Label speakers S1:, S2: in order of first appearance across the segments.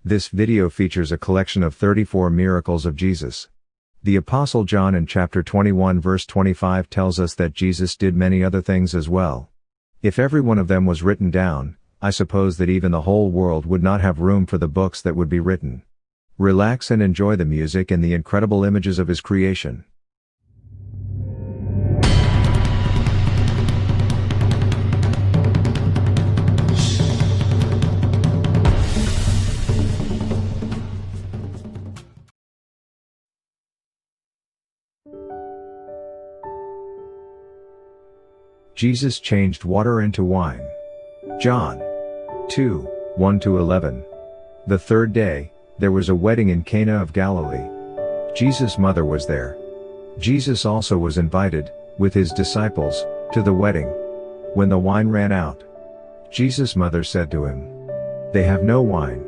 S1: This video features a collection of 34 miracles of Jesus. The Apostle John in chapter 21 verse 25 tells us that Jesus did many other things as well. If every one of them was written down, I suppose that even the whole world would not have room for the books that would be written. Relax and enjoy the music and the incredible images of His creation. Jesus changed water into wine. John 2, 1-11. The third day, there was a wedding in Cana of Galilee. Jesus' mother was there. Jesus also was invited, with his disciples, to the wedding. When the wine ran out, Jesus' mother said to him, "They have no wine."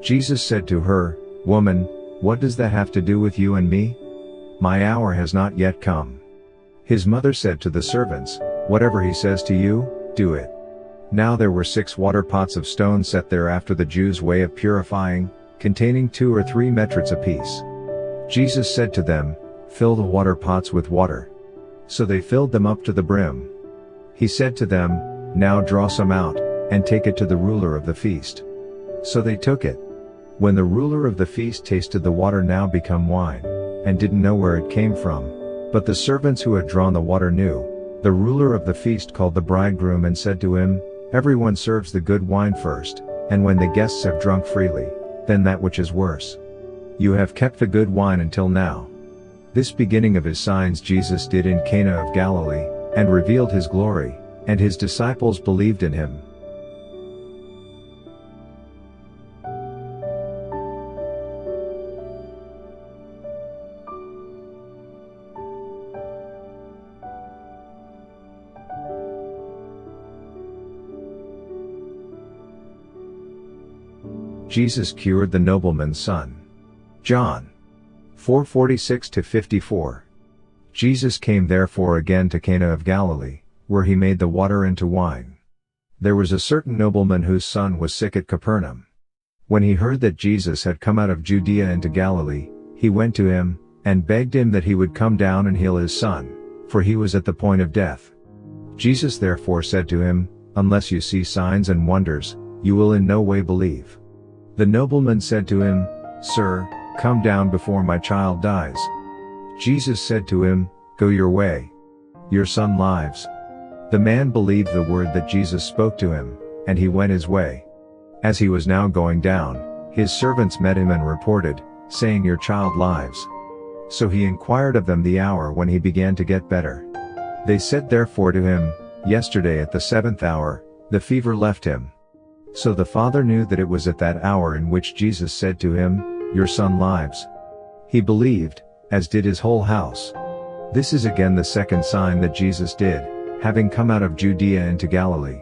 S1: Jesus said to her, "Woman, what does that have to do with you and me? My hour has not yet come." His mother said to the servants, "Whatever he says to you, do it." Now there were 6 water pots of stone set there after the Jews' way of purifying, containing 2 or 3 metrics apiece. Jesus said to them, "Fill the water pots with water." So they filled them up to the brim. He said to them, "Now draw some out, and take it to the ruler of the feast." So they took it. When the ruler of the feast tasted the water now become wine, and didn't know where it came from, but the servants who had drawn the water knew, the ruler of the feast called the bridegroom and said to him, "Everyone serves the good wine first, and when the guests have drunk freely, then that which is worse. You have kept the good wine until now." This beginning of his signs Jesus did in Cana of Galilee, and revealed his glory, and his disciples believed in him. Jesus cured the nobleman's son. John 4:46-54. Jesus came therefore again to Cana of Galilee, where he made the water into wine. There was a certain nobleman whose son was sick at Capernaum. When he heard that Jesus had come out of Judea into Galilee, he went to him, and begged him that he would come down and heal his son, for he was at the point of death. Jesus therefore said to him, "Unless you see signs and wonders, you will in no way believe." The nobleman said to him, "Sir, come down before my child dies." Jesus said to him, "Go your way. Your son lives." The man believed the word that Jesus spoke to him, and he went his way. As he was now going down, his servants met him and reported, saying, "Your child lives." So he inquired of them the hour when he began to get better. They said therefore to him, "Yesterday at the 7th hour, the fever left him." So the father knew that it was at that hour in which Jesus said to him, "Your son lives." He believed, as did his whole house. This is again the second sign that Jesus did, having come out of Judea into Galilee.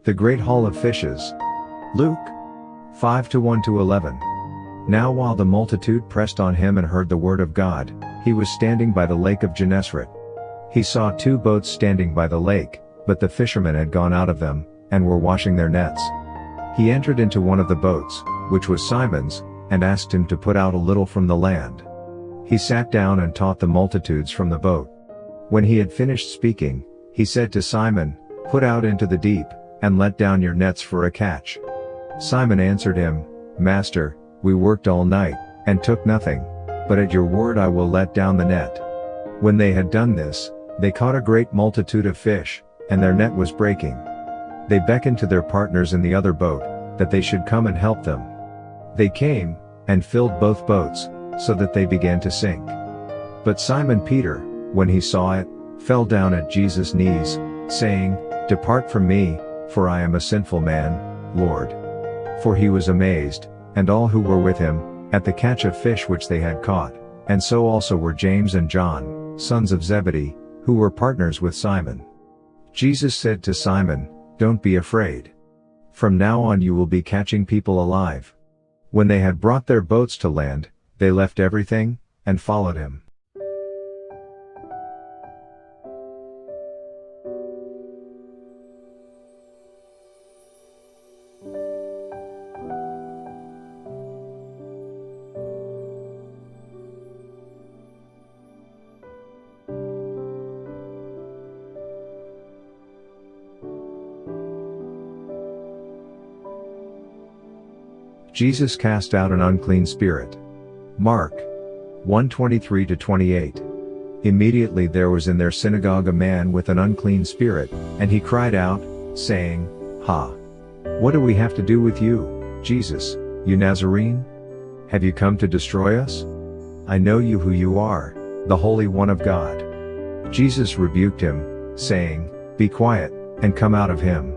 S1: The Great Haul of Fishes. Luke 5:1-11. Now while the multitude pressed on him and heard the word of God, he was standing by the lake of Gennesaret. He saw 2 boats standing by the lake, but the fishermen had gone out of them, and were washing their nets. He entered into one of the boats, which was Simon's, and asked him to put out a little from the land. He sat down and taught the multitudes from the boat. When he had finished speaking, he said to Simon, "Put out into the deep, and let down your nets for a catch." Simon answered him, "Master, we worked all night, and took nothing, but at your word I will let down the net." When they had done this, they caught a great multitude of fish, and their net was breaking. They beckoned to their partners in the other boat, that they should come and help them. They came, and filled both boats, so that they began to sink. But Simon Peter, when he saw it, fell down at Jesus' knees, saying, "Depart from me, for I am a sinful man, Lord. For he was amazed, and all who were with him, at the catch of fish which they had caught, and so also were James and John, sons of Zebedee, who were partners with Simon. Jesus said to Simon, "Don't be afraid. From now on you will be catching people alive." When they had brought their boats to land, they left everything, and followed him. Jesus cast out an unclean spirit. Mark 1:23-28. Immediately there was in their synagogue a man with an unclean spirit, and he cried out, saying, "Ha! What do we have to do with you, Jesus, you Nazarene? Have you come to destroy us? I know you who you are, the Holy One of God." Jesus rebuked him, saying, "Be quiet, and come out of him."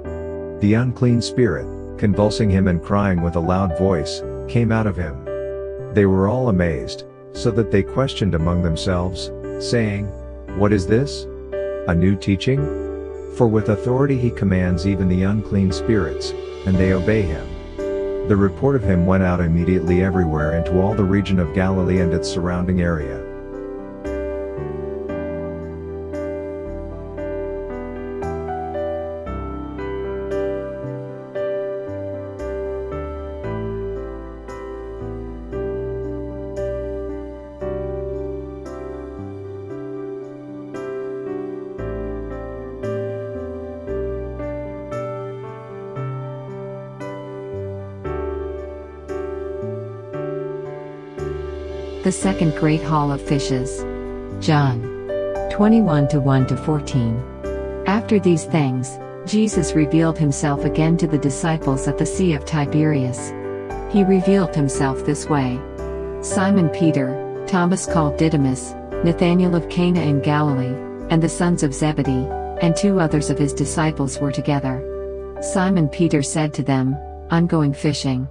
S1: The unclean spirit, convulsing him and crying with a loud voice, came out of him. They were all amazed, so that they questioned among themselves, saying, "What is this? A new teaching? For with authority he commands even the unclean spirits, and they obey him." The report of him went out immediately everywhere into all the region of Galilee and its surrounding area.
S2: The second great haul of fishes. John 21:1-14. After these things, Jesus revealed himself again to the disciples at the Sea of Tiberias. He revealed himself this way. Simon Peter, Thomas called Didymus, Nathanael of Cana in Galilee, and the sons of Zebedee, and 2 others of his disciples were together. Simon Peter said to them, "I'm going fishing."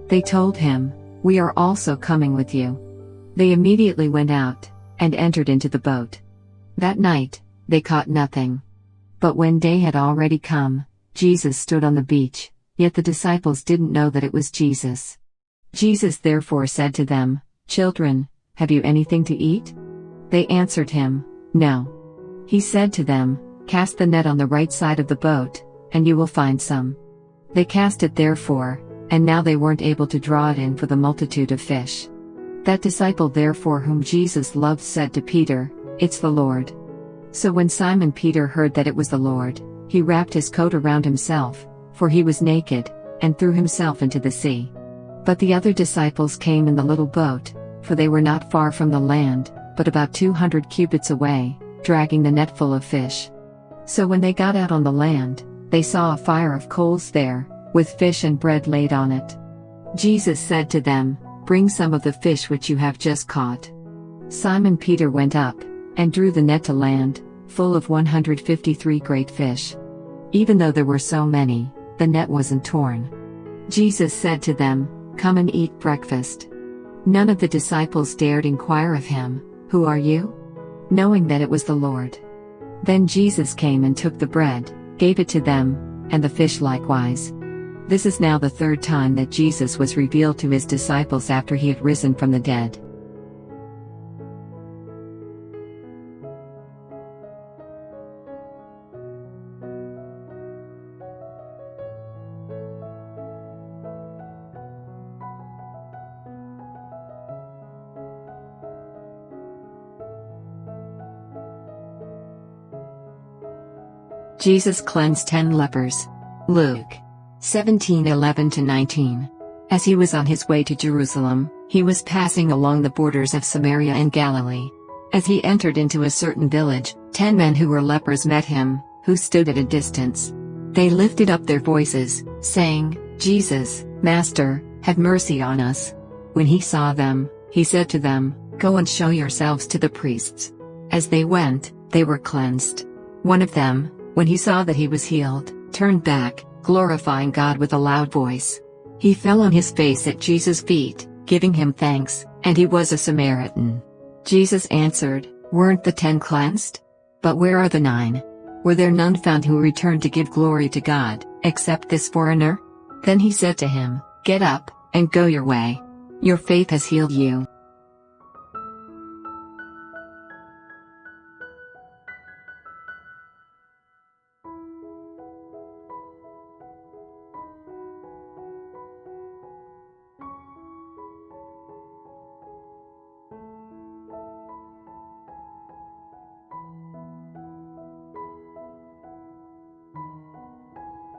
S2: They told him, "We are also coming with you." They immediately went out, and entered into the boat. That night, they caught nothing. But when day had already come, Jesus stood on the beach, yet the disciples didn't know that it was Jesus. Jesus therefore said to them, "Children, have you anything to eat?" They answered him, "No." He said to them, "Cast the net on the right side of the boat, and you will find some." They cast it therefore, and now they weren't able to draw it in for the multitude of fish. That disciple therefore whom Jesus loved said to Peter, "It's the Lord." So when Simon Peter heard that it was the Lord, he wrapped his coat around himself, for he was naked, and threw himself into the sea. But the other disciples came in the little boat, for they were not far from the land, but about 200 cubits away, dragging the net full of fish. So when they got out on the land, they saw a fire of coals there, with fish and bread laid on it. Jesus said to them, "Bring some of the fish which you have just caught." Simon Peter went up, and drew the net to land, full of 153 great fish. Even though there were so many, the net wasn't torn. Jesus said to them, "Come and eat breakfast." None of the disciples dared inquire of him, "Who are you?" knowing that it was the Lord. Then Jesus came and took the bread, gave it to them, and the fish likewise. This is now the 3rd time that Jesus was revealed to his disciples after he had risen from the dead. Jesus cleansed 10 lepers. Luke 17:11-19. As he was on his way to Jerusalem, he was passing along the borders of Samaria and Galilee. As he entered into a certain village, 10 men who were lepers met him, who stood at a distance. They lifted up their voices, saying, "Jesus, Master, have mercy on us." When he saw them, he said to them, "Go and show yourselves to the priests." As they went, they were cleansed. One of them, when he saw that he was healed, turned back, glorifying God with a loud voice. He fell on his face at Jesus' feet, giving him thanks, and he was a Samaritan. Jesus answered, "Weren't the 10 cleansed? But where are the 9? Were there none found who returned to give glory to God, except this foreigner?" Then he said to him, "Get up, and go your way. Your faith has healed you."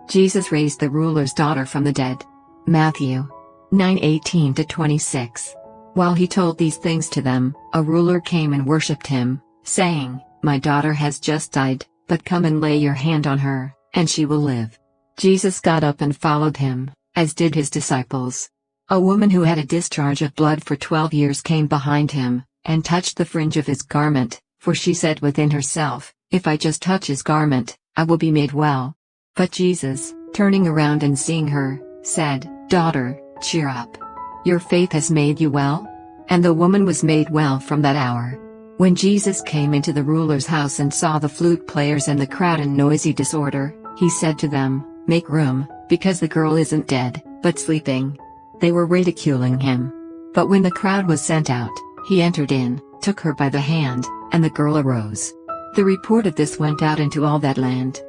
S2: Jesus raised the ruler's daughter from the dead. Matthew 9:18-26. While he told these things to them, a ruler came and worshipped him, saying, "My daughter has just died, but come and lay your hand on her, and she will live." Jesus got up and followed him, as did his disciples. A woman who had a discharge of blood for 12 years came behind him, and touched the fringe of his garment, for she said within herself, "If I just touch his garment, I will be made well." But Jesus, turning around and seeing her, said, "Daughter, cheer up. Your faith has made you well." And the woman was made well from that hour. When Jesus came into the ruler's house and saw the flute players and the crowd in noisy disorder, he said to them, "Make room, because the girl isn't dead, but sleeping." They were ridiculing him. But when the crowd was sent out, he entered in, took her by the hand, and the girl arose. The report of this went out into all that land.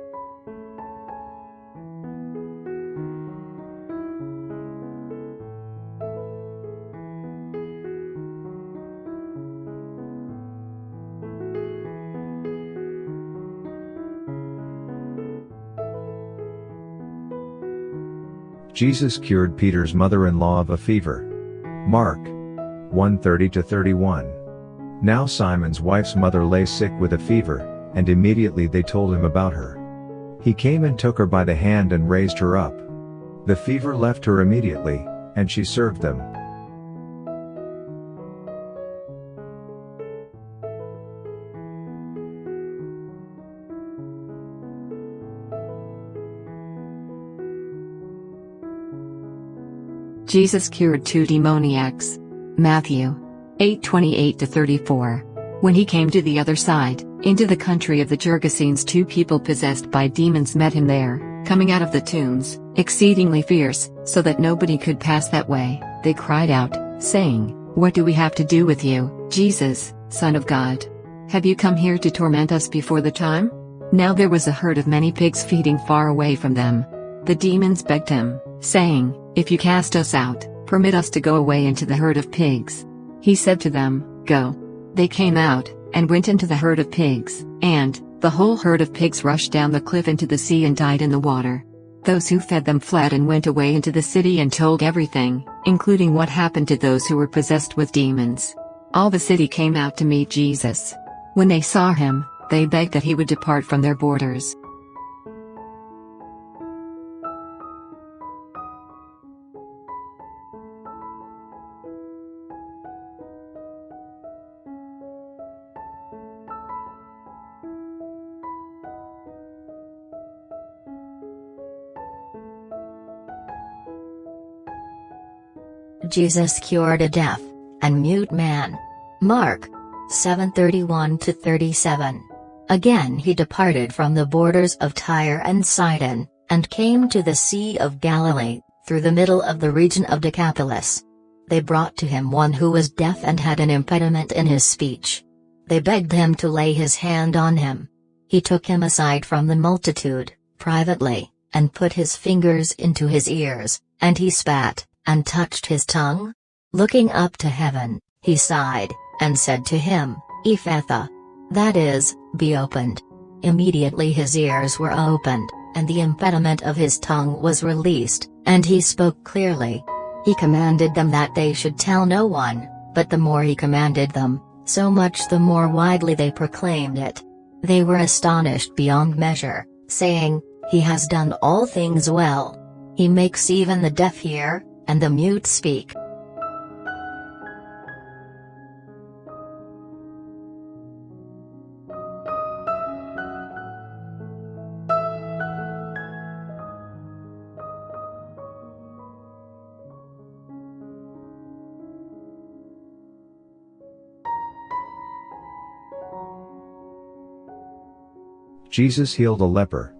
S1: Jesus cured Peter's mother-in-law of a fever. Mark 1:30-31. Now Simon's wife's mother lay sick with a fever, and immediately they told him about her. He came and took her by the hand and raised her up. The fever left her immediately, and she served them.
S2: Jesus cured 2 demoniacs. Matthew 8:28-34. When he came to the other side, into the country of the Gergesenes, 2 people possessed by demons met him there, coming out of the tombs, exceedingly fierce, so that nobody could pass that way. They cried out, saying, "What do we have to do with you, Jesus, Son of God? Have you come here to torment us before the time?" Now there was a herd of many pigs feeding far away from them. The demons begged him, saying, "If you cast us out, permit us to go away into the herd of pigs." He said to them, "Go." They came out, and went into the herd of pigs, and the whole herd of pigs rushed down the cliff into the sea and died in the water. Those who fed them fled and went away into the city and told everything, including what happened to those who were possessed with demons. All the city came out to meet Jesus. When they saw him, they begged that he would depart from their borders.
S3: Jesus cured a deaf and mute man. Mark 7:31-37. Again he departed from the borders of Tyre and Sidon, and came to the Sea of Galilee, through the middle of the region of Decapolis. They brought to him one who was deaf and had an impediment in his speech. They begged him to lay his hand on him. He took him aside from the multitude, privately, and put his fingers into his ears, and he spat, and touched his tongue. Looking up to heaven, he sighed, and said to him, "Ephphatha," that is, "be opened." Immediately his ears were opened, and the impediment of his tongue was released, and he spoke clearly. He commanded them that they should tell no one, but the more he commanded them, so much the more widely they proclaimed it. They were astonished beyond measure, saying, "He has done all things well. He makes even the deaf hear, and the mute speak."
S1: Jesus healed a leper.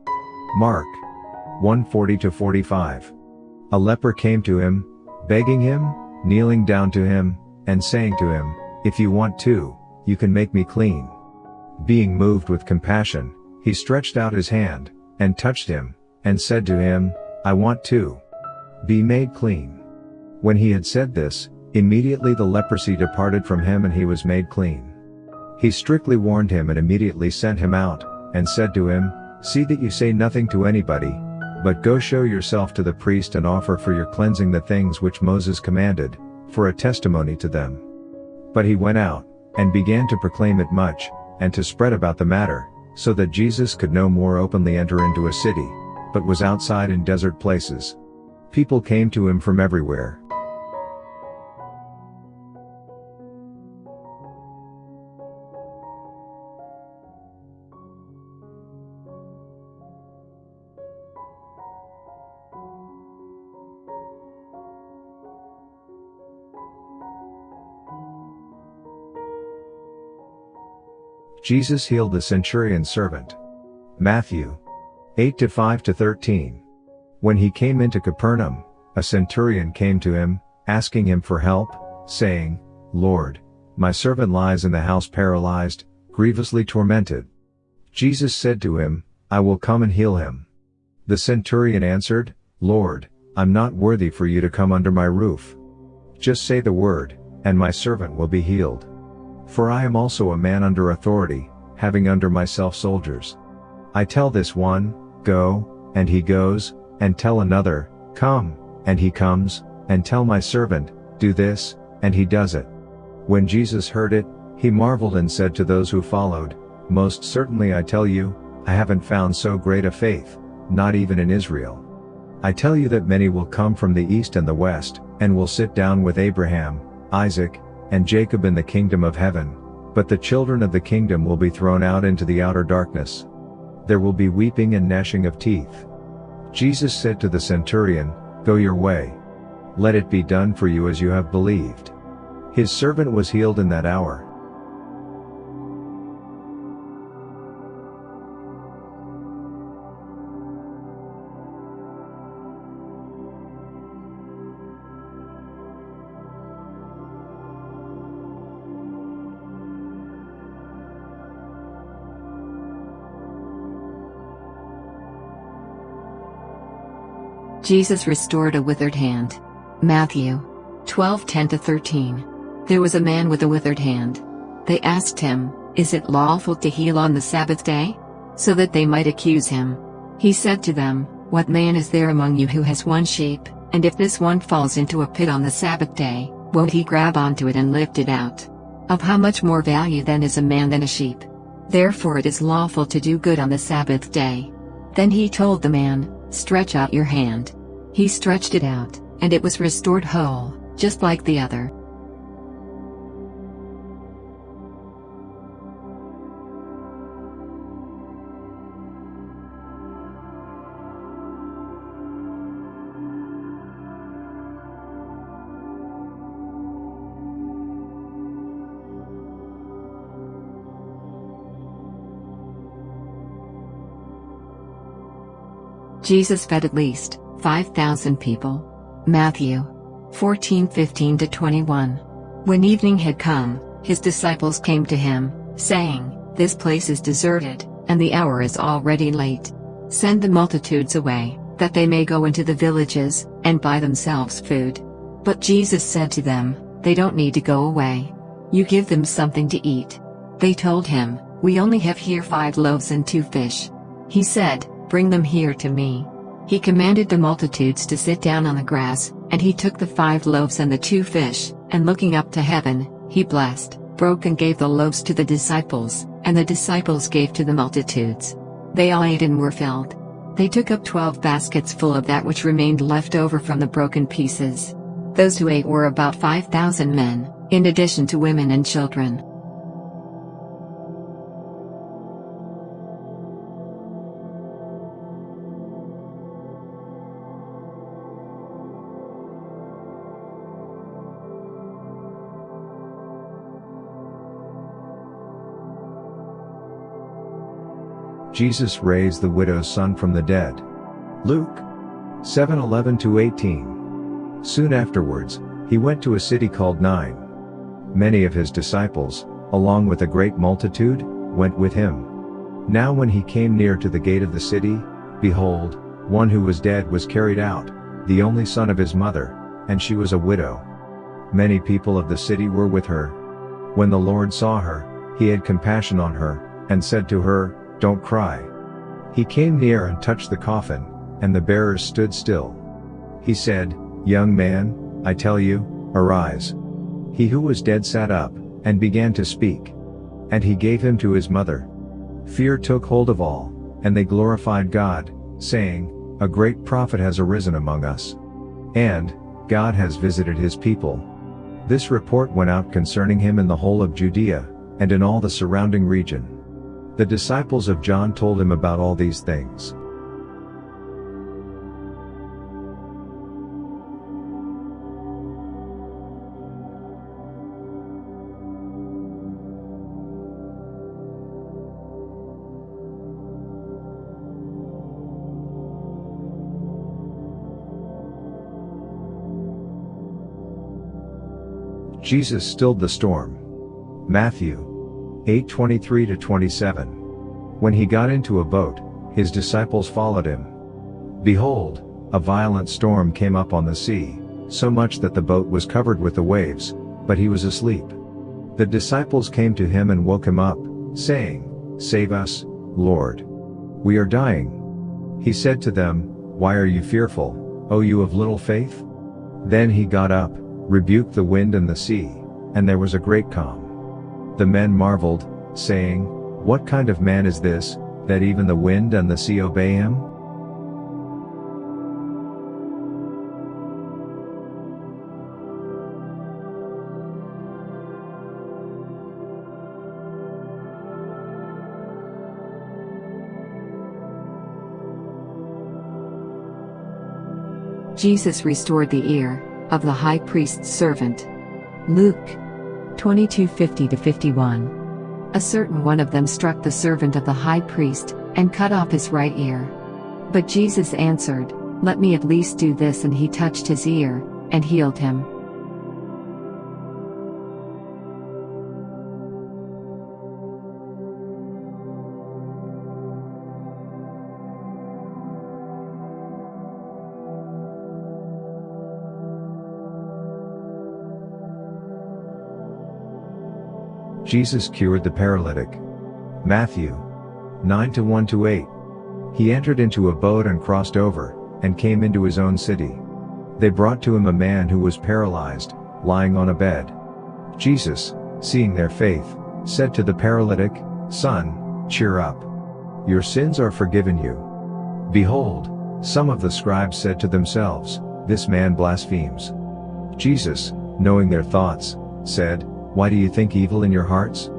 S1: Mark 1:40-45. A leper came to him, begging him, kneeling down to him, and saying to him, "If you want to, you can make me clean." Being moved with compassion, he stretched out his hand, and touched him, and said to him, "I want to be made clean." When he had said this, immediately the leprosy departed from him and he was made clean. He strictly warned him and immediately sent him out, and said to him, "See that you say nothing to anybody, but go show yourself to the priest and offer for your cleansing the things which Moses commanded, for a testimony to them." But he went out, and began to proclaim it much, and to spread about the matter, so that Jesus could no more openly enter into a city, but was outside in desert places. People came to him from everywhere. Jesus healed the centurion's servant. Matthew 8:5-13. When he came into Capernaum, a centurion came to him, asking him for help, saying, "Lord, my servant lies in the house paralyzed, grievously tormented." Jesus said to him, "I will come and heal him." The centurion answered, "Lord, I'm not worthy for you to come under my roof. Just say the word, and my servant will be healed. For I am also a man under authority, having under myself soldiers. I tell this one, 'Go,' and he goes, and tell another, 'Come,' and he comes, and tell my servant, 'Do this,' and he does it." When Jesus heard it, he marveled and said to those who followed, "Most certainly I tell you, I haven't found so great a faith, not even in Israel. I tell you that many will come from the east and the west, and will sit down with Abraham, Isaac, and Jacob in the kingdom of heaven, but the children of the kingdom will be thrown out into the outer darkness. There will be weeping and gnashing of teeth." Jesus said to the centurion, "Go your way. Let it be done for you as you have believed." His servant was healed in that hour.
S2: Jesus restored a withered hand. Matthew 12:10-13. There was a man with a withered hand. They asked him, "Is it lawful to heal on the Sabbath day?" so that they might accuse him. He said to them, "What man is there among you who has one sheep, and if this one falls into a pit on the Sabbath day, won't he grab onto it and lift it out? Of how much more value then is a man than a sheep? Therefore it is lawful to do good on the Sabbath day." Then he told the man, "Stretch out your hand." He stretched it out, and it was restored whole, just like the other. Jesus fed at least 5,000 people. Matthew 14:15-21. When evening had come, his disciples came to him, saying, "This place is deserted, and the hour is already late. Send the multitudes away, that they may go into the villages, and buy themselves food." But Jesus said to them, "They don't need to go away. You give them something to eat." They told him, "We only have here 5 loaves and 2 fish." He said, "Bring them here to me." He commanded the multitudes to sit down on the grass, and he took the 5 loaves and the 2 fish, and looking up to heaven, he blessed, broke and gave the loaves to the disciples, and the disciples gave to the multitudes. They all ate and were filled. They took up 12 baskets full of that which remained left over from the broken pieces. Those who ate were about 5,000 men, in addition to women and children.
S1: Jesus raised the widow's son from the dead. Luke 7:11-18. Soon afterwards, he went to a city called Nain. Many of his disciples, along with a great multitude, went with him. Now when he came near to the gate of the city, behold, one who was dead was carried out, the only son of his mother, and she was a widow. Many people of the city were with her. When the Lord saw her, he had compassion on her, and said to her, "Don't cry." He came near and touched the coffin, and the bearers stood still. He said, "Young man, I tell you, arise." He who was dead sat up, and began to speak. And he gave him to his mother. Fear took hold of all, and they glorified God, saying, "A great prophet has arisen among us. And God has visited his people." This report went out concerning him in the whole of Judea, and in all the surrounding region. The disciples of John told him about all these things. Jesus stilled the storm. Matthew 8:23-27. When he got into a boat, his disciples followed him. Behold, a violent storm came up on the sea, so much that the boat was covered with the waves, but he was asleep. The disciples came to him and woke him up, saying, "Save us, Lord. We are dying." He said to them, "Why are you fearful, O you of little faith?" Then he got up, rebuked the wind and the sea, and there was a great calm. The men marveled, saying, "What kind of man is this, that even the wind and the sea obey him?"
S2: Jesus restored the ear of the high priest's servant. Luke 22:50-51. A certain one of them struck the servant of the high priest, and cut off his right ear. But Jesus answered, "Let me at least do this," and he touched his ear, and healed him.
S1: Jesus cured the paralytic. Matthew 9:1-8. He entered into a boat and crossed over, and came into his own city. They brought to him a man who was paralyzed, lying on a bed. Jesus, seeing their faith, said to the paralytic, "Son, cheer up. Your sins are forgiven you." Behold, some of the scribes said to themselves, "This man blasphemes." Jesus, knowing their thoughts, said, "Why do you think evil in your hearts?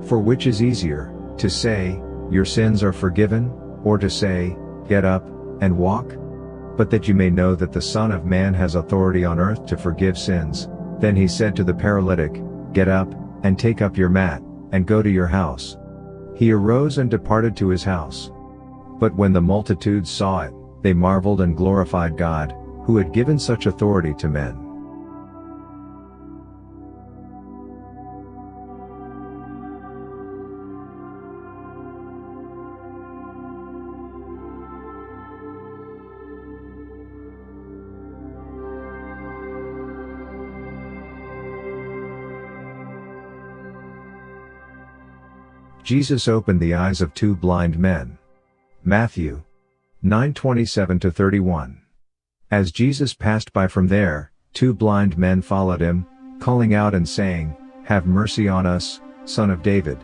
S1: For which is easier, to say, 'Your sins are forgiven,' or to say, 'Get up, and walk'? But that you may know that the Son of Man has authority on earth to forgive sins." Then he said to the paralytic, "Get up, and take up your mat, and go to your house." He arose and departed to his house. But when the multitudes saw it, they marveled and glorified God, who had given such authority to men. Jesus opened the eyes of two blind men. Matthew 9:27-31. As Jesus passed by from there, two blind men followed him, calling out and saying, "Have mercy on us, Son of David."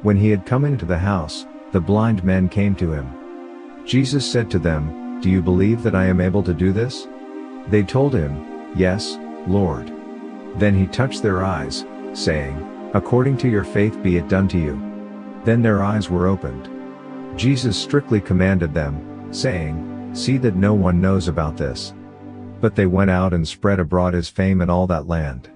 S1: When he had come into the house, the blind men came to him. Jesus said to them, "Do you believe that I am able to do this?" They told him, "Yes, Lord." Then he touched their eyes, saying, "According to your faith be it done to you." Then their eyes were opened. Jesus strictly commanded them, saying, "See that no one knows about this." But they went out and spread abroad his fame in all that land.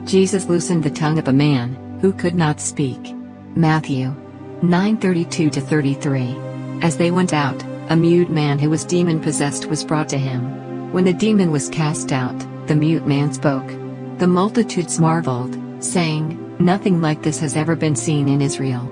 S2: Jesus loosened the tongue of a man who could not speak. Matthew 9:32-33. As they went out, a mute man who was demon-possessed was brought to him. When the demon was cast out, the mute man spoke. The multitudes marveled, saying, "Nothing like this has ever been seen in Israel."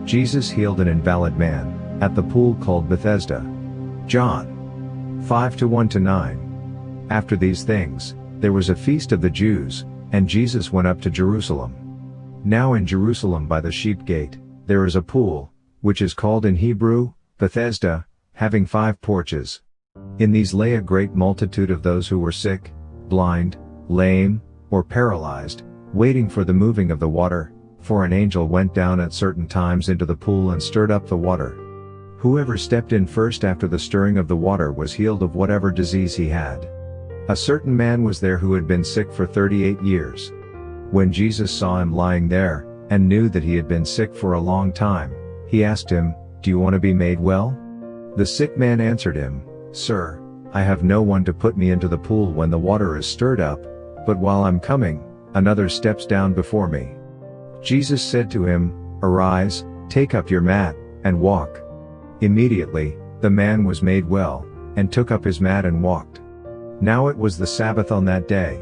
S1: Jesus healed an invalid man at the pool called Bethesda. John 5:1-9. After these things, there was a feast of the Jews, and Jesus went up to Jerusalem. Now in Jerusalem by the sheep gate, there is a pool, which is called in Hebrew, Bethesda, having 5 porches. In these lay a great multitude of those who were sick, blind, lame, or paralyzed, waiting for the moving of the water, for an angel went down at certain times into the pool and stirred up the water. Whoever stepped in first after the stirring of the water was healed of whatever disease he had. A certain man was there who had been sick for 38 years. When Jesus saw him lying there, and knew that he had been sick for a long time, he asked him, "Do you want to be made well?" The sick man answered him, "Sir, I have no one to put me into the pool when the water is stirred up, but while I'm coming, another steps down before me." Jesus said to him, "Arise, take up your mat, and walk." Immediately, the man was made well, and took up his mat and walked. Now it was the Sabbath on that day.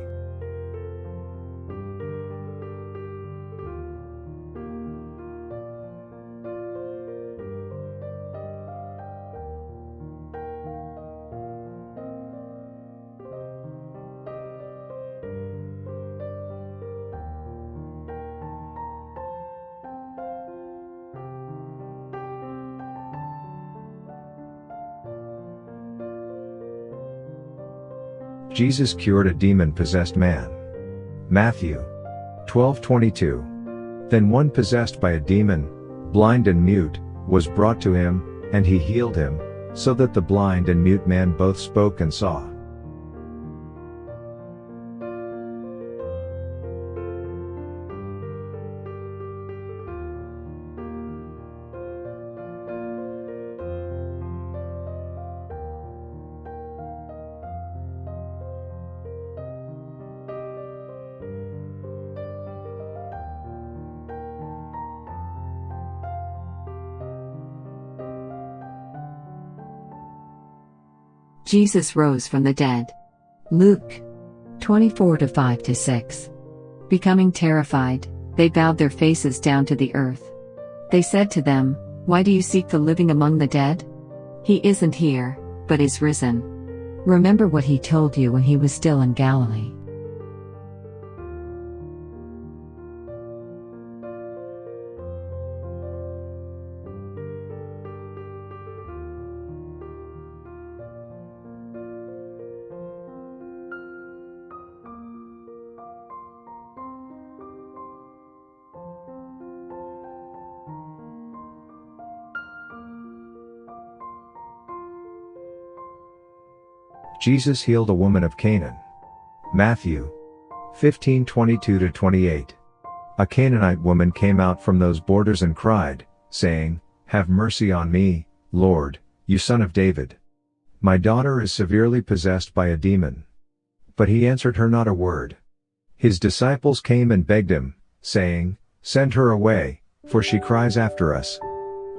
S1: Jesus cured a demon-possessed man. Matthew 12:22. Then one possessed by a demon, blind and mute, was brought to him, and he healed him, so that the blind and mute man both spoke and saw.
S2: Jesus rose from the dead. Luke 24:5-6. Becoming terrified, they bowed their faces down to the earth. They said to them, "Why do you seek the living among the dead? He isn't here, but is risen. Remember what he told you when he was still in Galilee."
S1: Jesus healed a woman of Canaan. Matthew 15:22-28. A Canaanite woman came out from those borders and cried, saying, "Have mercy on me, Lord, you son of David. My daughter is severely possessed by a demon." But he answered her not a word. His disciples came and begged him, saying, "Send her away, for she cries after us."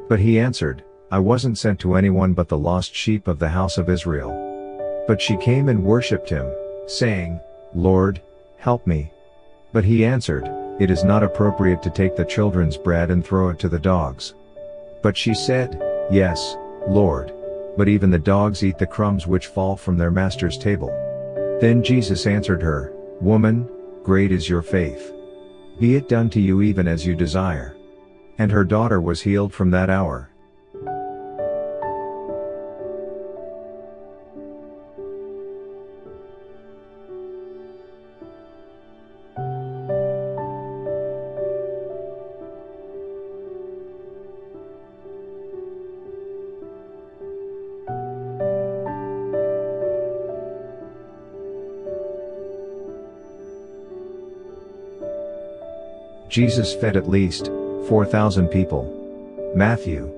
S1: But he answered, "I wasn't sent to anyone but the lost sheep of the house of Israel." But she came and worshipped him, saying, "Lord, help me." But he answered, "It is not appropriate to take the children's bread and throw it to the dogs." But she said, "Yes, Lord. But even the dogs eat the crumbs which fall from their master's table." Then Jesus answered her, "Woman, great is your faith. Be it done to you even as you desire." And her daughter was healed from that hour. Jesus fed at least 4,000 people. Matthew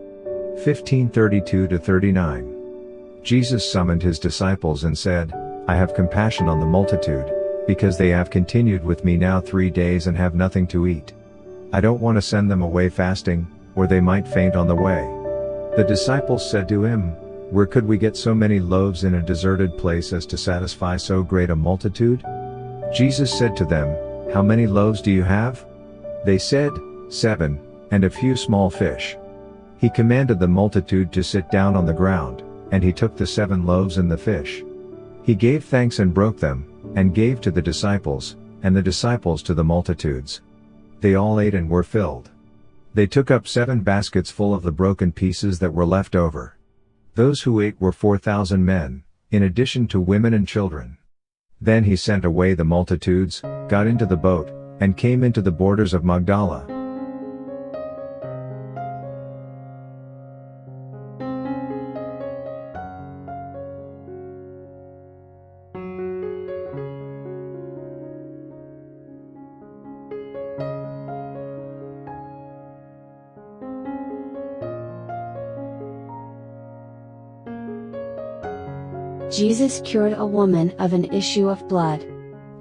S1: 15:32-39. Jesus summoned his disciples and said, I have compassion on the multitude, because they have continued with me now 3 days and have nothing to eat. I don't want to send them away fasting, or they might faint on the way. The disciples said to him, Where could we get so many loaves in a deserted place as to satisfy so great a multitude? Jesus said to them, How many loaves do you have? They said, 7, and a few small fish. He commanded the multitude to sit down on the ground, and he took the 7 loaves and the fish. He gave thanks and broke them, and gave to the disciples, and the disciples to the multitudes. They all ate and were filled. They took up 7 baskets full of the broken pieces that were left over. Those who ate were 4,000 men, in addition to women and children. Then he sent away the multitudes, got into the boat, and came into the borders of Magdala.
S4: Jesus cured a woman of an issue of blood.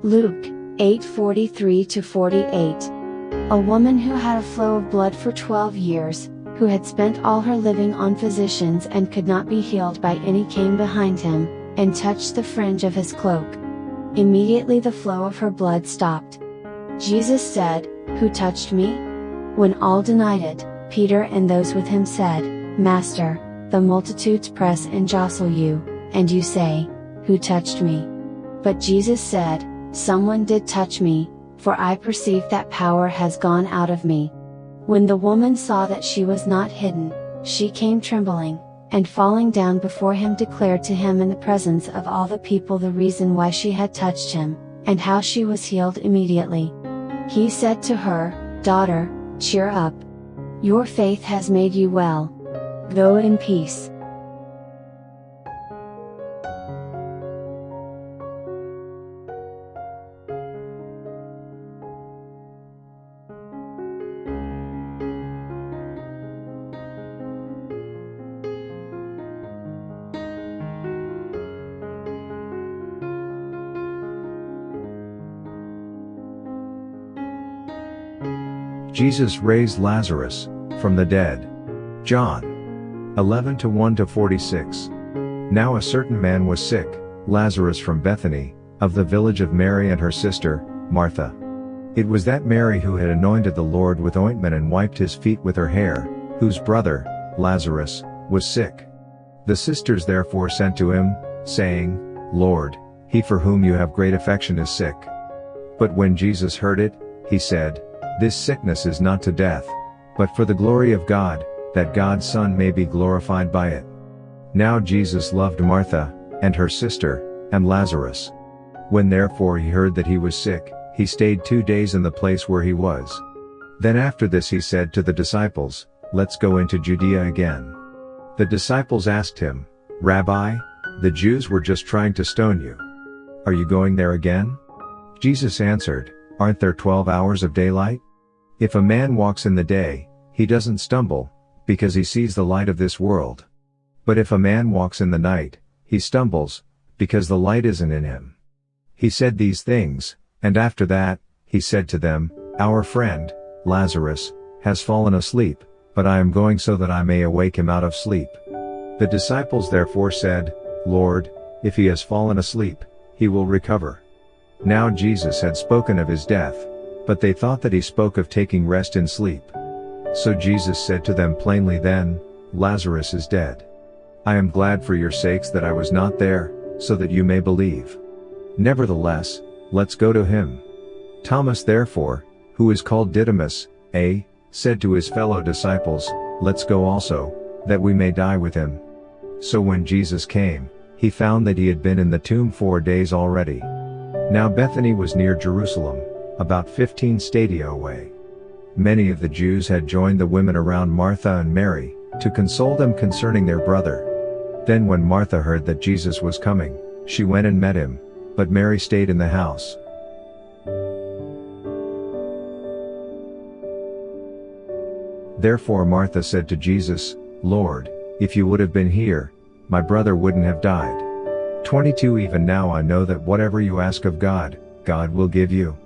S4: Luke 8:43-48. A woman who had a flow of blood for 12 years, who had spent all her living on physicians and could not be healed by any, came behind him, and touched the fringe of his cloak. Immediately the flow of her blood stopped. Jesus said, Who touched me? When all denied it, Peter and those with him said, Master, the multitudes press and jostle you, and you say, Who touched me? But Jesus said, Someone did touch me, for I perceive that power has gone out of me. When the woman saw that she was not hidden, she came trembling, and falling down before him declared to him in the presence of all the people the reason why she had touched him, and how she was healed immediately. He said to her, Daughter, cheer up. Your faith has made you well. Go in peace.
S1: Jesus raised Lazarus from the dead. John 11:1-46. Now a certain man was sick, Lazarus from Bethany, of the village of Mary and her sister, Martha. It was that Mary who had anointed the Lord with ointment and wiped his feet with her hair, whose brother, Lazarus, was sick. The sisters therefore sent to him, saying, Lord, he for whom you have great affection is sick. But when Jesus heard it, he said, This sickness is not to death, but for the glory of God, that God's Son may be glorified by it. Now Jesus loved Martha, and her sister, and Lazarus. When therefore he heard that he was sick, he stayed 2 days in the place where he was. Then after this he said to the disciples, Let's go into Judea again. The disciples asked him, Rabbi, the Jews were just trying to stone you. Are you going there again? Jesus answered, Aren't there 12 hours of daylight? If a man walks in the day, he doesn't stumble, because he sees the light of this world. But if a man walks in the night, he stumbles, because the light isn't in him. He said these things, and after that, he said to them, Our friend, Lazarus, has fallen asleep, but I am going so that I may awake him out of sleep. The disciples therefore said, Lord, if he has fallen asleep, he will recover. Now Jesus had spoken of his death, but they thought that he spoke of taking rest in sleep. So Jesus said to them plainly then, Lazarus is dead. I am glad for your sakes that I was not there, so that you may believe. Nevertheless, let's go to him. Thomas therefore, who is called Didymus, said to his fellow disciples, Let's go also, that we may die with him. So when Jesus came, he found that he had been in the tomb 4 days already. Now Bethany was near Jerusalem, about 15 stadia away. Many of the Jews had joined the women around Martha and Mary, to console them concerning their brother. Then when Martha heard that Jesus was coming, she went and met him, but Mary stayed in the house. Therefore Martha said to Jesus, Lord, if you would have been here, my brother wouldn't have died. 22 Even now I know that whatever you ask of God, God will give you.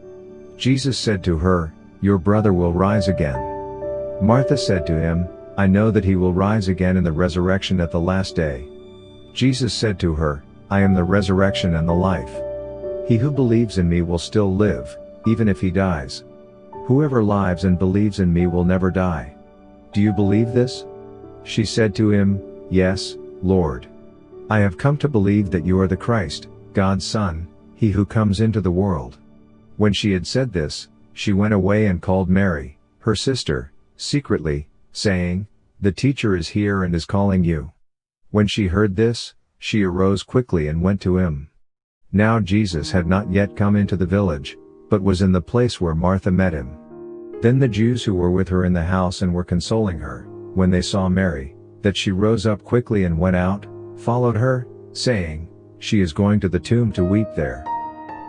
S1: Jesus said to her, Your brother will rise again. Martha said to him, I know that he will rise again in the resurrection at the last day. Jesus said to her, I am the resurrection and the life. He who believes in me will still live, even if he dies. Whoever lives and believes in me will never die. Do you believe this? She said to him, Yes, Lord. I have come to believe that you are the Christ, God's Son, he who comes into the world. When she had said this, she went away and called Mary, her sister, secretly, saying, The teacher is here and is calling you. When she heard this, she arose quickly and went to him. Now Jesus had not yet come into the village, but was in the place where Martha met him. Then the Jews who were with her in the house and were consoling her, when they saw Mary, that she rose up quickly and went out, followed her, saying, She is going to the tomb to weep there.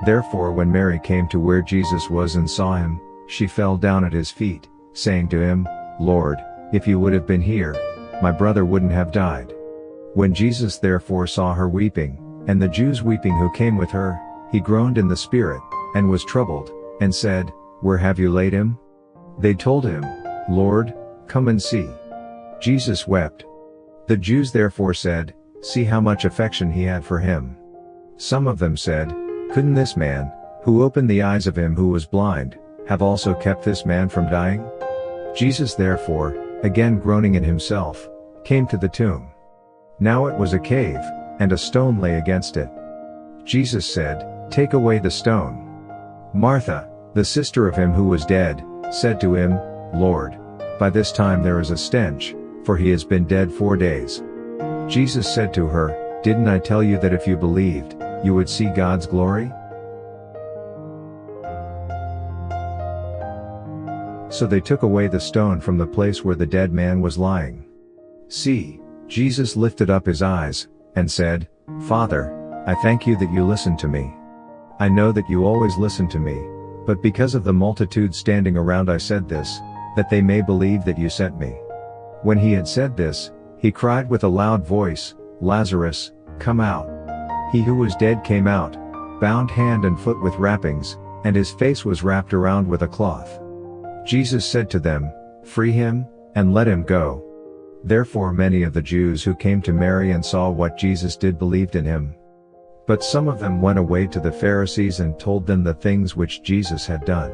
S1: Therefore when Mary came to where Jesus was and saw him, she fell down at his feet, saying to him, Lord, if you would have been here, my brother wouldn't have died. When Jesus therefore saw her weeping, and the Jews weeping who came with her, he groaned in the spirit, and was troubled, and said, Where have you laid him? They told him, Lord, come and see. Jesus wept. The Jews therefore said, See how much affection he had for him. Some of them said, Couldn't this man, who opened the eyes of him who was blind, have also kept this man from dying? Jesus therefore, again groaning in himself, came to the tomb. Now it was a cave, and a stone lay against it. Jesus said, Take away the stone. Martha, the sister of him who was dead, said to him, Lord, by this time there is a stench, for he has been dead 4 days. Jesus said to her, Didn't I tell you that if you believed, you would see God's glory? So they took away the stone from the place where the dead man was lying. See, Jesus lifted up his eyes, and said, Father, I thank you that you listened to me. I know that you always listen to me, but because of the multitude standing around I said this, that they may believe that you sent me. When he had said this, he cried with a loud voice, Lazarus, come out. He who was dead came out, bound hand and foot with wrappings, and his face was wrapped around with a cloth. Jesus said to them, Free him, and let him go. Therefore many of the Jews who came to Mary and saw what Jesus did believed in him. But some of them went away to the Pharisees and told them the things which Jesus had done.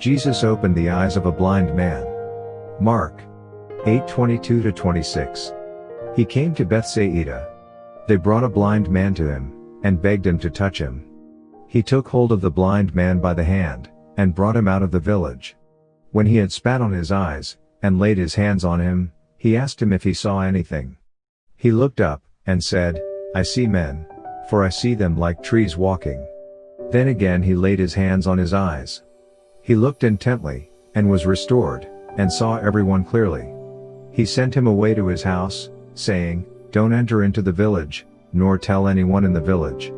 S1: Jesus opened the eyes of a blind man. Mark 8:22-26. He came to Bethsaida. They brought a blind man to him, and begged him to touch him. He took hold of the blind man by the hand, and brought him out of the village. When he had spat on his eyes, and laid his hands on him, he asked him if he saw anything. He looked up, and said, I see men, for I see them like trees walking. Then again he laid his hands on his eyes. He looked intently, and was restored, and saw everyone clearly. He sent him away to his house, saying, Don't enter into the village, nor tell anyone in the village.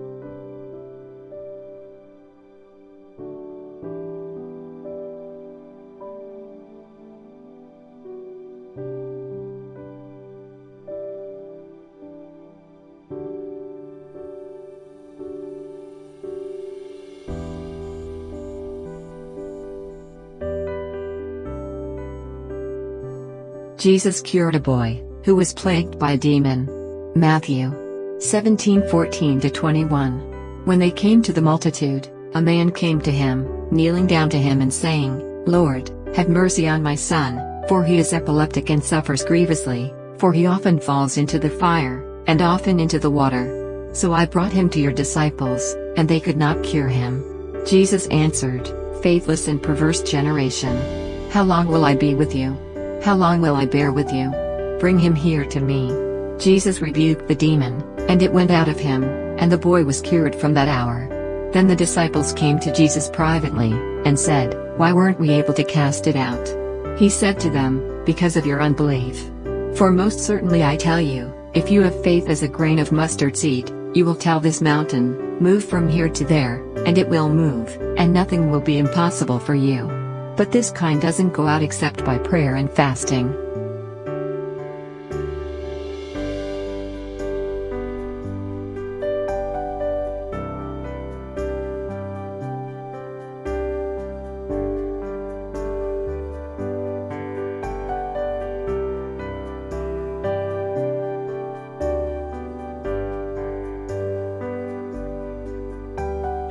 S2: Jesus cured a boy who was plagued by a demon. Matthew 17:14-21. When they came to the multitude, a man came to him, kneeling down to him and saying, Lord, have mercy on my son, for he is epileptic and suffers grievously, for he often falls into the fire, and often into the water. So I brought him to your disciples, and they could not cure him. Jesus answered, Faithless and perverse generation. How long will I be with you? How long will I bear with you? Bring him here to me. Jesus rebuked the demon, and it went out of him, And the boy was cured from that hour. Then the disciples came to Jesus privately, and said, "Why weren't we able to cast it out?" He said to them, "Because of your unbelief. For most certainly I tell you, if you have faith as a grain of mustard seed, you will tell this mountain, 'Move from here to there,' and it will move, and nothing will be impossible for you. But this kind doesn't go out except by prayer and fasting."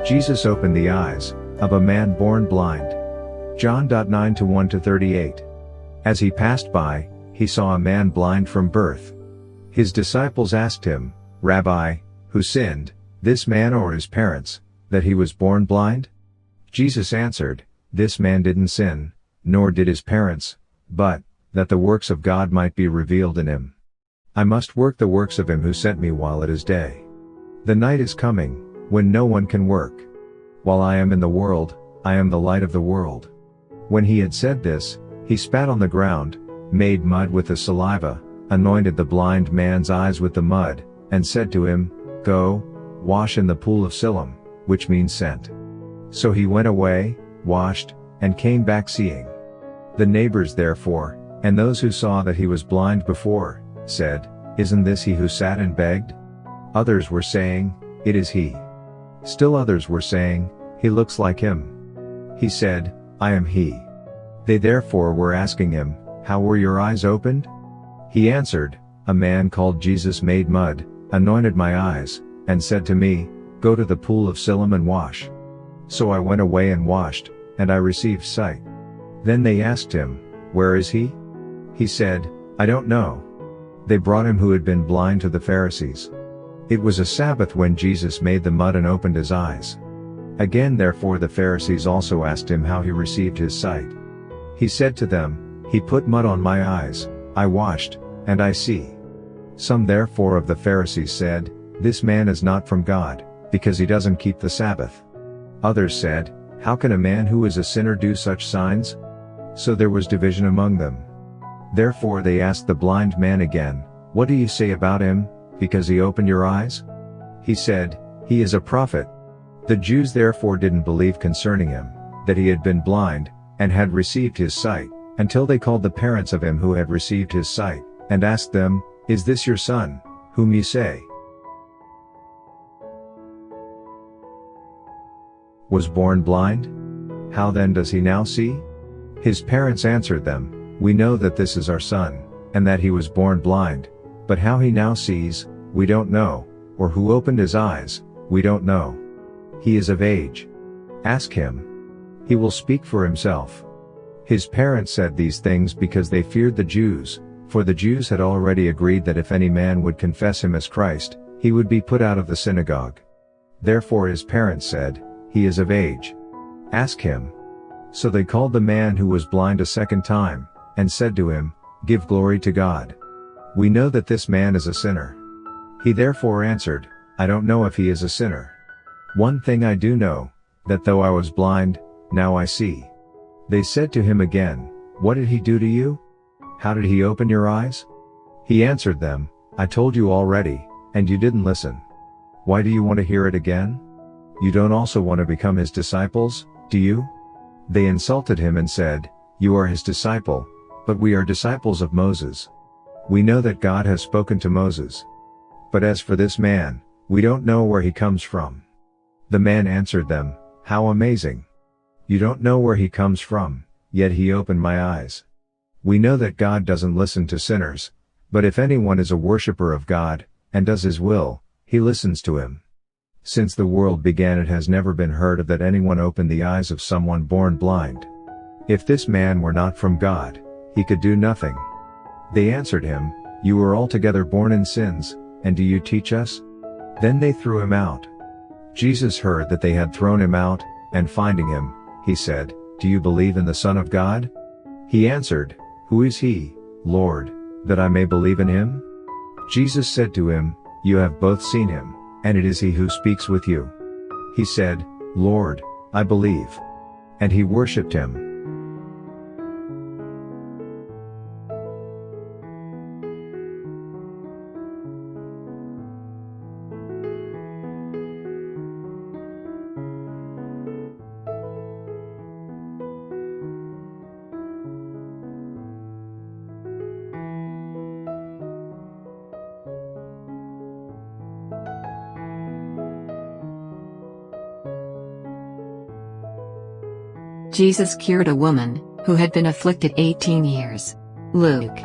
S1: Jesus opened the eyes of a man born blind. John 9 to 1-38. As he passed by, he saw a man blind from birth. His disciples asked him, "Rabbi, who sinned, this man or his parents, that he was born blind?" Jesus answered, "This man didn't sin, nor did his parents, but that the works of God might be revealed in him. I must work the works of him who sent me while it is day. The night is coming, when no one can work. While I am in the world, I am the light of the world." When he had said this, he spat on the ground, made mud with the saliva, anointed the blind man's eyes with the mud, and said to him, "Go, wash in the pool of Siloam," which means sent. So he went away, washed, and came back seeing. The neighbors therefore, and those who saw that he was blind before, said, "Isn't this he who sat and begged?" Others were saying, "It is he." Still others were saying, "He looks like him." He said, "I am he." They therefore were asking him, "How were your eyes opened?" He answered, "A man called Jesus made mud, anointed my eyes, and said to me, 'Go to the pool of Siloam and wash.' So I went away and washed, and I received sight." Then they asked him, "Where is he?" He said, "I don't know." They brought him who had been blind to the Pharisees. It was a Sabbath when Jesus made the mud and opened his eyes. Again therefore the Pharisees also asked him how he received his sight. He said to them, "He put mud on my eyes, I washed, and I see." Some therefore of the Pharisees said, "This man is not from God, because he doesn't keep the Sabbath." Others said, "How can a man who is a sinner do such signs?" So there was division among them. Therefore they asked the blind man again, "What do you say about him, because he opened your eyes?" He said, "He is a prophet." The Jews therefore didn't believe concerning him, that he had been blind, and had received his sight, until they called the parents of him who had received his sight, and asked them, "Is this your son, whom you say was born blind? How then does he now see?" His parents answered them, "We know that this is our son, and that he was born blind. But how he now sees, we don't know, or who opened his eyes, we don't know. He is of age. Ask him. He will speak for himself." His parents said these things because they feared the Jews, for the Jews had already agreed that if any man would confess him as Christ, he would be put out of the synagogue. Therefore his parents said, "He is of age. Ask him." So they called the man who was blind a second time, and said to him, "Give glory to God. We know that this man is a sinner." He therefore answered, "I don't know if he is a sinner. One thing I do know, that though I was blind, now I see." They said to him again, "What did he do to you? How did he open your eyes?" He answered them, "I told you already, and you didn't listen. Why do you want to hear it again? You don't also want to become his disciples, do you?" They insulted him and said, "You are his disciple, but we are disciples of Moses. We know that God has spoken to Moses. But as for this man, we don't know where he comes from." The man answered them, "How amazing! You don't know where he comes from, yet he opened my eyes. We know that God doesn't listen to sinners, but if anyone is a worshipper of God, and does his will, he listens to him. Since the world began it has never been heard of that anyone opened the eyes of someone born blind. If this man were not from God, he could do nothing." They answered him, "You were altogether born in sins, and do you teach us?" Then they threw him out. Jesus heard that they had thrown him out, and finding him, he said, "Do you believe in the Son of God?" He answered, "Who is he, Lord, that I may believe in him?" Jesus said to him, "You have both seen him, and it is he who speaks with you." He said, "Lord, I believe." And he worshipped him.
S2: Jesus cured a woman who had been afflicted 18 years. Luke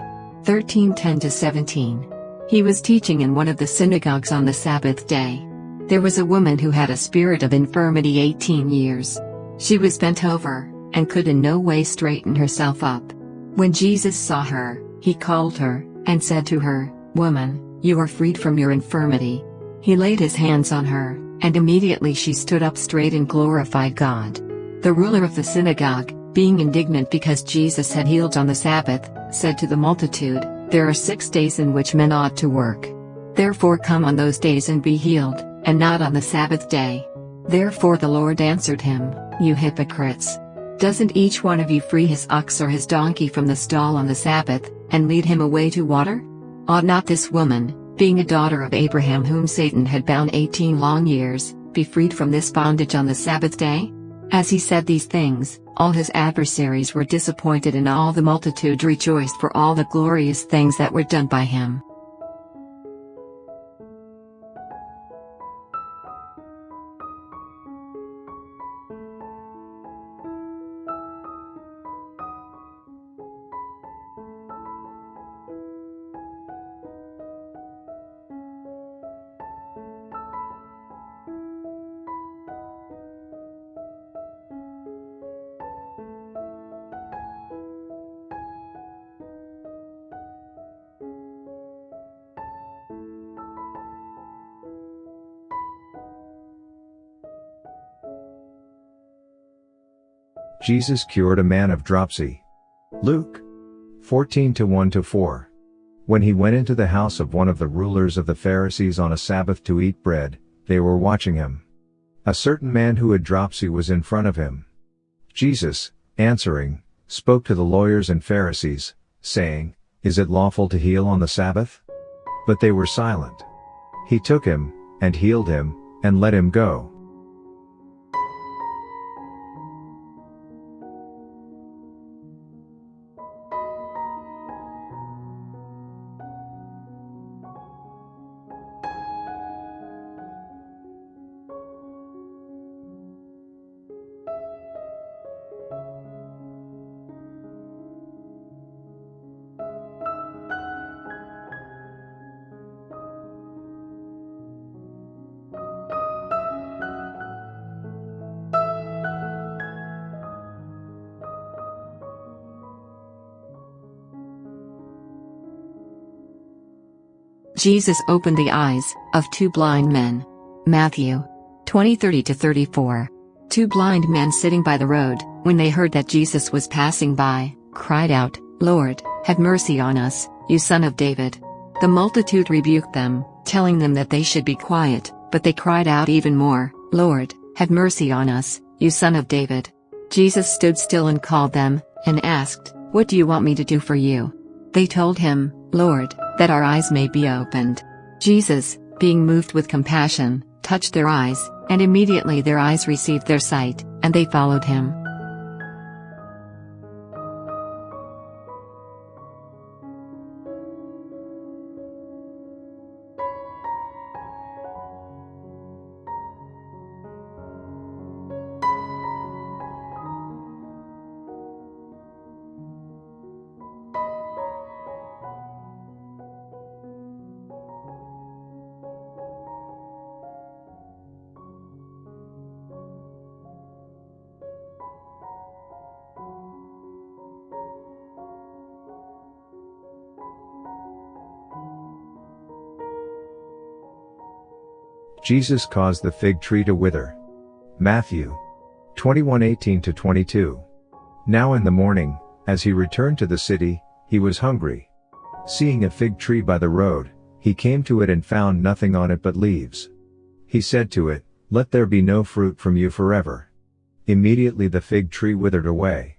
S2: 13:10-17. He was teaching in one of the synagogues on the Sabbath day. There was a woman who had a spirit of infirmity 18 years. She was bent over, and could in no way straighten herself up. When Jesus saw her, he called her, and said to her, "Woman, you are freed from your infirmity." He laid his hands on her, and immediately she stood up straight and glorified God. The ruler of the synagogue, being indignant because Jesus had healed on the Sabbath, said to the multitude, "There are 6 days in which men ought to work. Therefore come on those days and be healed, and not on the Sabbath day." Therefore the Lord answered him, "You hypocrites! Doesn't each one of you free his ox or his donkey from the stall on the Sabbath, and lead him away to water? Ought not this woman, being a daughter of Abraham whom Satan had bound 18 long years, be freed from this bondage on the Sabbath day?" As he said these things, all his adversaries were disappointed and all the multitude rejoiced for all the glorious things that were done by him.
S1: Jesus cured a man of dropsy. Luke 14:1-4. When he went into the house of one of the rulers of the Pharisees on a Sabbath to eat bread, they were watching him. A certain man who had dropsy was in front of him. Jesus, answering, spoke to the lawyers and Pharisees, saying, "Is it lawful to heal on the Sabbath?" But they were silent. He took him, and healed him, and let him go.
S2: Jesus opened the eyes of 2 blind men. Matthew 20:30-34. 2 blind men sitting by the road, when they heard that Jesus was passing by, cried out, "Lord, have mercy on us, you Son of David." The multitude rebuked them, telling them that they should be quiet, but they cried out even more, "Lord, have mercy on us, you Son of David." Jesus stood still and called them, and asked, "What do you want me to do for you?" They told him, "Lord, that our eyes may be opened." Jesus, being moved with compassion, touched their eyes, and immediately their eyes received their sight, and they followed him.
S1: Jesus caused the fig tree to wither. Matthew 21:18-22. Now in the morning, as he returned to the city, he was hungry. Seeing a fig tree by the road, he came to it and found nothing on it but leaves. He said to it, "Let there be no fruit from you forever." Immediately the fig tree withered away.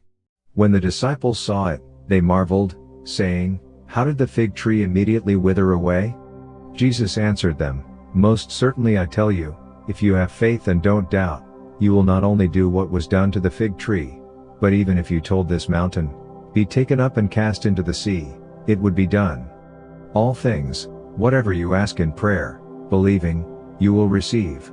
S1: When the disciples saw it, they marveled, saying, "How did the fig tree immediately wither away?" Jesus answered them, "Most certainly I tell you, if you have faith and don't doubt, you will not only do what was done to the fig tree, but even if you told this mountain, 'Be taken up and cast into the sea,' it would be done. All things, whatever you ask in prayer, believing, you will receive."